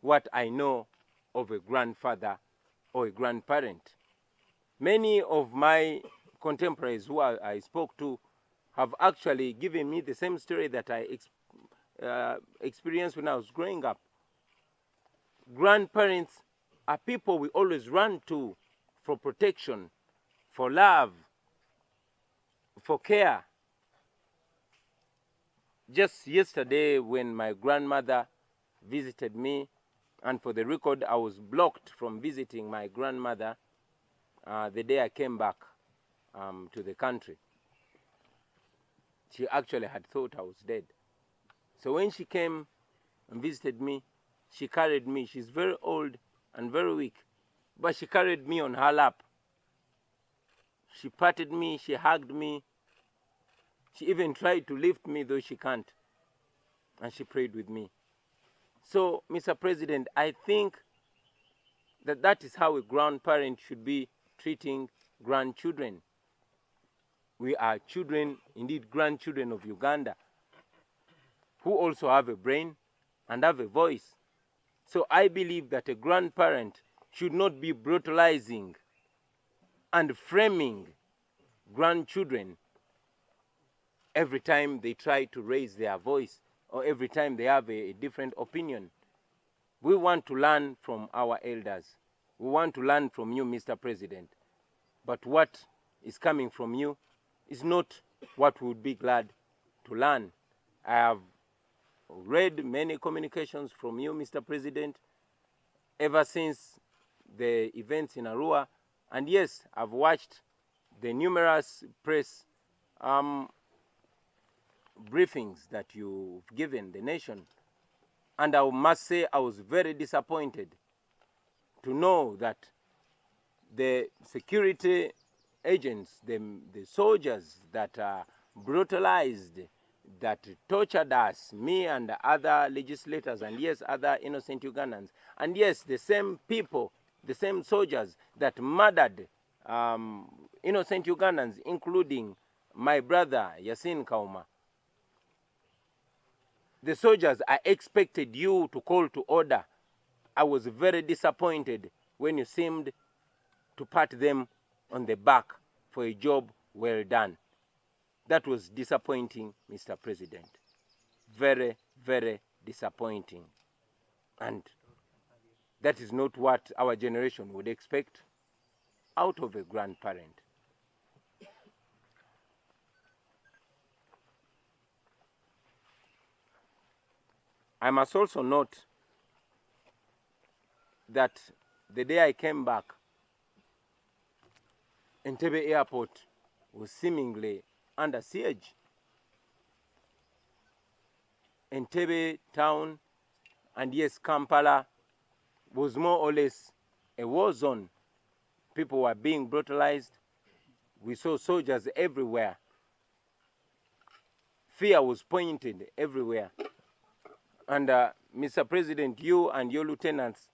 what I know of a grandfather or a grandparent. Many of my contemporaries who I spoke to have actually given me the same story that I experienced when I was growing up. Grandparents are people we always run to for protection, for love, for care. Just yesterday when my grandmother visited me, and for the record, I was blocked from visiting my grandmother the day I came back to the country. She actually had thought I was dead. So when she came and visited me, she carried me. She's very old and very weak, but she carried me on her lap. She patted me, she hugged me. She even tried to lift me, though she can't. And she prayed with me. So, Mr. President, I think that that is how a grandparent should be treating grandchildren. We are children, indeed grandchildren of Uganda, who also have a brain and have a voice. So I believe that a grandparent should not be brutalizing and framing grandchildren every time they try to raise their voice or every time they have a different opinion. We want to learn from our elders. We want to learn from you, Mr. President. But what is coming from you is not what we would be glad to learn. I have read many communications from you, Mr. President, ever since the events in Arua. And yes, I've watched the numerous press briefings that you've given the nation. And I must say I was very disappointed to know that the security agents, the soldiers that brutalized, that tortured us, me and other legislators, and yes, other innocent Ugandans, and yes, the same people, the same soldiers that murdered innocent Ugandans, including my brother, Yasin Kauma. The soldiers, I expected you to call to order. I was very disappointed when you seemed to pat them on the back for a job well done. That was disappointing, Mr. President. Very, very disappointing. And that is not what our generation would expect out of a grandparent. I must also note that the day I came back, Entebbe Airport was seemingly under siege. Entebbe town, and yes, Kampala, was more or less a war zone. People were being brutalized. We saw soldiers everywhere. Fear was pointed everywhere. And Mr. President, you and your lieutenants